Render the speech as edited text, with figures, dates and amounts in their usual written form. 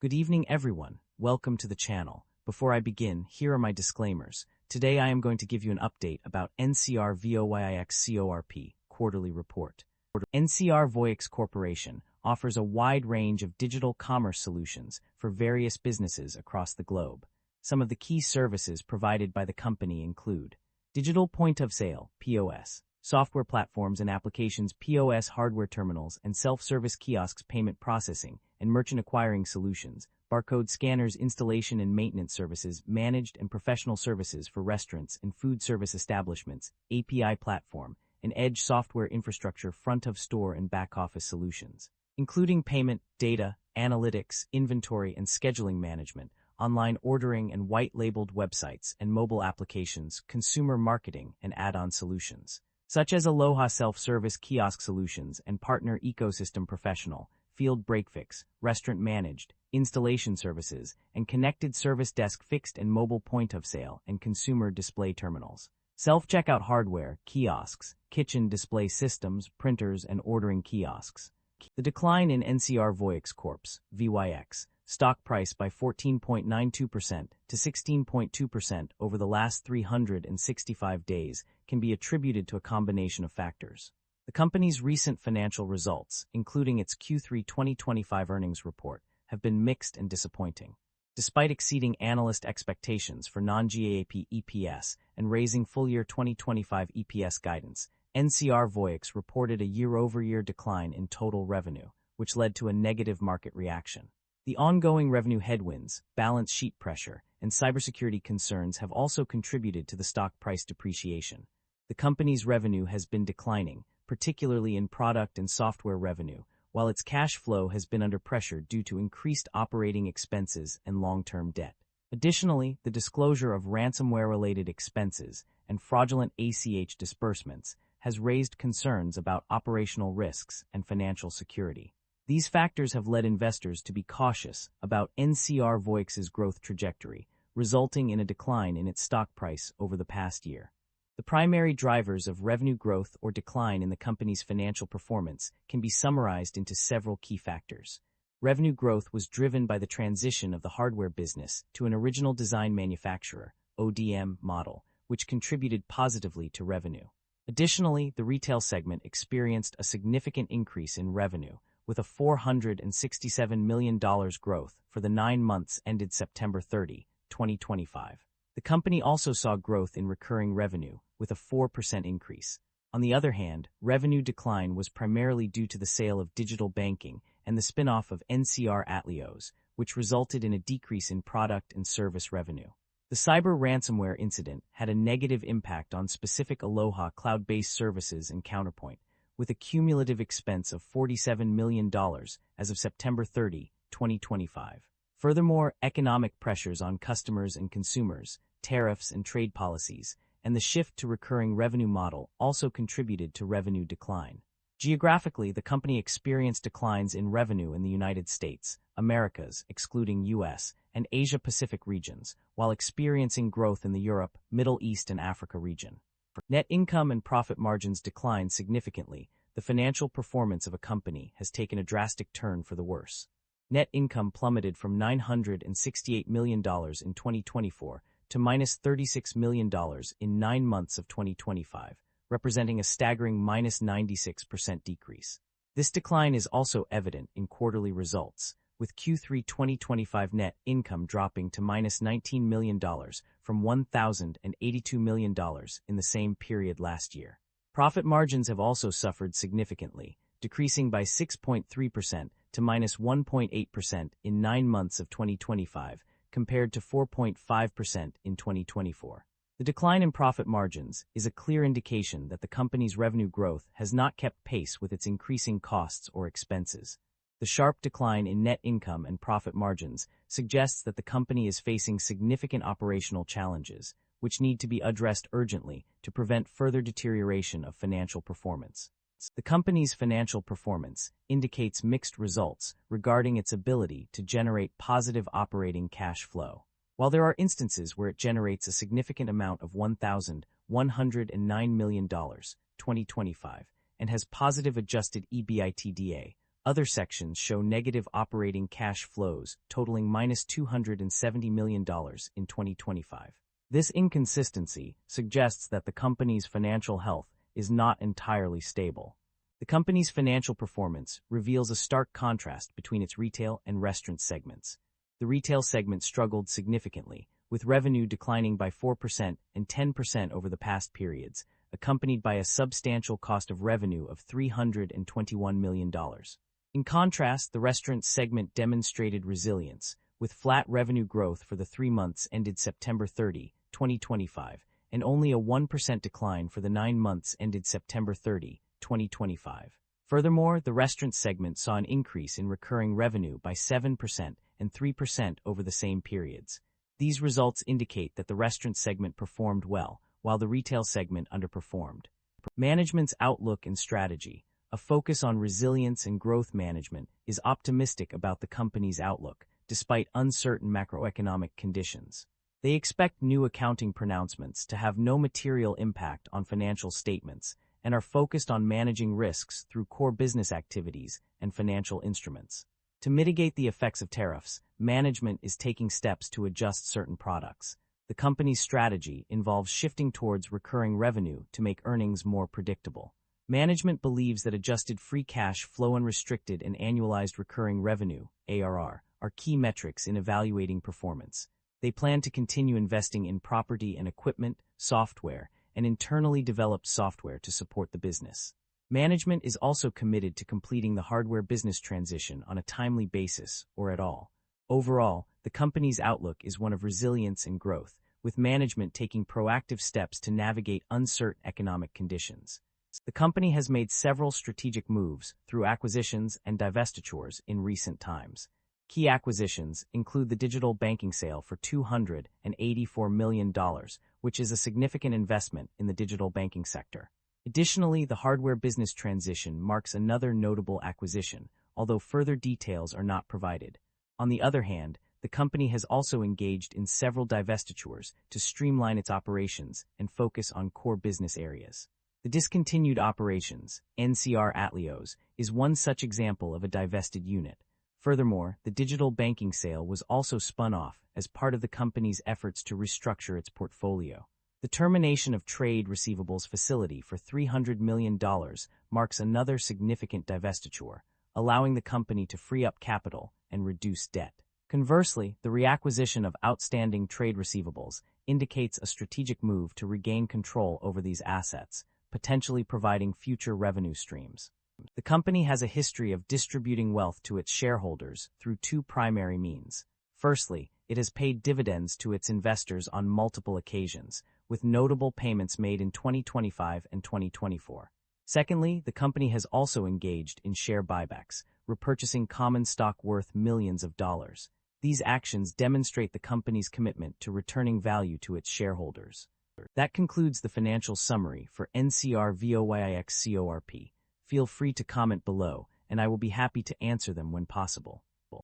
Good evening, everyone. Welcome to the channel. Before I begin, here are my disclaimers. Today I am going to give you an update about NCR VOYIX CORP quarterly report. NCR VOYIX Corporation offers a wide range of digital commerce solutions for various businesses across the globe. Some of the key services provided by the company include digital point of sale, POS, software platforms and applications, POS hardware terminals and self-service kiosks, payment processing and merchant acquiring solutions, barcode scanners, installation and maintenance services, managed and professional services for restaurants and food service establishments, API platform, and edge software infrastructure, front of store and back office solutions, including payment, data, analytics, inventory and scheduling management, online ordering and white-labeled websites and mobile applications, consumer marketing and add-on solutions, such as Aloha self-service kiosk solutions and partner ecosystem professional, field break-fix, restaurant managed, installation services, and connected service desk, fixed and mobile point of sale and consumer display terminals, self-checkout hardware, kiosks, kitchen display systems, printers, and ordering kiosks. The decline in NCR VOYIX Corp's VYX stock price by 14.92% to 16.2% over the last 365 days can be attributed to a combination of factors. The company's recent financial results, including its Q3 2025 earnings report, have been mixed and disappointing. Despite exceeding analyst expectations for non-GAAP EPS and raising full-year 2025 EPS guidance, NCR VOYIX reported a year-over-year decline in total revenue, which led to a negative market reaction. The ongoing revenue headwinds, balance sheet pressure, and cybersecurity concerns have also contributed to the stock price depreciation. The company's revenue has been declining, particularly in product and software revenue, while its cash flow has been under pressure due to increased operating expenses and long-term debt. Additionally, the disclosure of ransomware-related expenses and fraudulent ACH disbursements has raised concerns about operational risks and financial security. These factors have led investors to be cautious about NCR VOYIX's growth trajectory, resulting in a decline in its stock price over the past year. The primary drivers of revenue growth or decline in the company's financial performance can be summarized into several key factors. Revenue growth was driven by the transition of the hardware business to an original design manufacturer, ODM, model, which contributed positively to revenue. Additionally, the retail segment experienced a significant increase in revenue, with a $467 million growth for the 9 months ended September 30, 2025. The company also saw growth in recurring revenue, with a 4% increase. On the other hand, revenue decline was primarily due to the sale of digital banking and the spin-off of NCR Atleos, which resulted in a decrease in product and service revenue. The cyber ransomware incident had a negative impact on specific Aloha cloud-based services and Counterpoint, with a cumulative expense of $47 million as of September 30, 2025. Furthermore, economic pressures on customers and consumers, tariffs and trade policies, and the shift to recurring revenue model also contributed to revenue decline. Geographically, the company experienced declines in revenue in the United States, Americas, excluding U.S., and Asia-Pacific regions, while experiencing growth in the Europe, Middle East, and Africa region. Net income and profit margins declined significantly. The financial performance of a company has taken a drastic turn for the worse. Net income plummeted from $968 million in 2024 to minus $36 million in 9 months of 2025, representing a staggering minus 96% decrease. This decline is also evident in quarterly results, with Q3 2025 net income dropping to minus $19 million from $1,082 million in the same period last year. Profit margins have also suffered significantly, decreasing by 6.3% to minus 1.8% in 9 months of 2025, compared to 4.5% in 2024. The decline in profit margins is a clear indication that the company's revenue growth has not kept pace with its increasing costs or expenses. The sharp decline in net income and profit margins suggests that the company is facing significant operational challenges, which need to be addressed urgently to prevent further deterioration of financial performance. The company's financial performance indicates mixed results regarding its ability to generate positive operating cash flow. While there are instances where it generates a significant amount of $1,109 million, 2025, and has positive adjusted EBITDA, Other sections show negative operating cash flows totaling -$270 million in 2025. This inconsistency suggests that the company's financial health is not entirely stable. The company's financial performance reveals a stark contrast between its retail and restaurant segments. The retail segment struggled significantly, with revenue declining by 4% and 10% over the past periods, accompanied by a substantial cost of revenue of $321 million. In contrast, the restaurant segment demonstrated resilience, with flat revenue growth for the 3 months ended September 30, 2025, and only a 1% decline for the 9 months ended September 30, 2025. Furthermore, the restaurant segment saw an increase in recurring revenue by 7% and 3% over the same periods. These results indicate that the restaurant segment performed well, while the retail segment underperformed. Management's outlook and strategy. A focus on resilience and growth management is optimistic about the company's outlook, despite uncertain macroeconomic conditions. They expect new accounting pronouncements to have no material impact on financial statements and are focused on managing risks through core business activities and financial instruments. To mitigate the effects of tariffs, management is taking steps to adjust certain products. The company's strategy involves shifting towards recurring revenue to make earnings more predictable. Management believes that adjusted free cash flow, unrestricted and annualized recurring revenue, ARR, are key metrics in evaluating performance. They plan to continue investing in property and equipment, software, and internally developed software to support the business. Management is also committed to completing the hardware business transition on a timely basis or at all. Overall, the company's outlook is one of resilience and growth, with management taking proactive steps to navigate uncertain economic conditions. The company has made several strategic moves through acquisitions and divestitures in recent times. Key acquisitions include the digital banking sale for $284 million, which is a significant investment in the digital banking sector. Additionally, the hardware business transition marks another notable acquisition, although further details are not provided. On the other hand, the company has also engaged in several divestitures to streamline its operations and focus on core business areas. The discontinued operations, NCR Atleos, is one such example of a divested unit. Furthermore, the digital banking sale was also spun off as part of the company's efforts to restructure its portfolio. The termination of trade receivables facility for $300 million marks another significant divestiture, allowing the company to free up capital and reduce debt. Conversely, the reacquisition of outstanding trade receivables indicates a strategic move to regain control over these assets, potentially providing future revenue streams. The company has a history of distributing wealth to its shareholders through two primary means. Firstly, it has paid dividends to its investors on multiple occasions, with notable payments made in 2025 and 2024. Secondly, the company has also engaged in share buybacks, repurchasing common stock worth millions of dollars. These actions demonstrate the company's commitment to returning value to its shareholders. That concludes the financial summary for NCR VOYIX CORP. Feel free to comment below, and I will be happy to answer them when possible.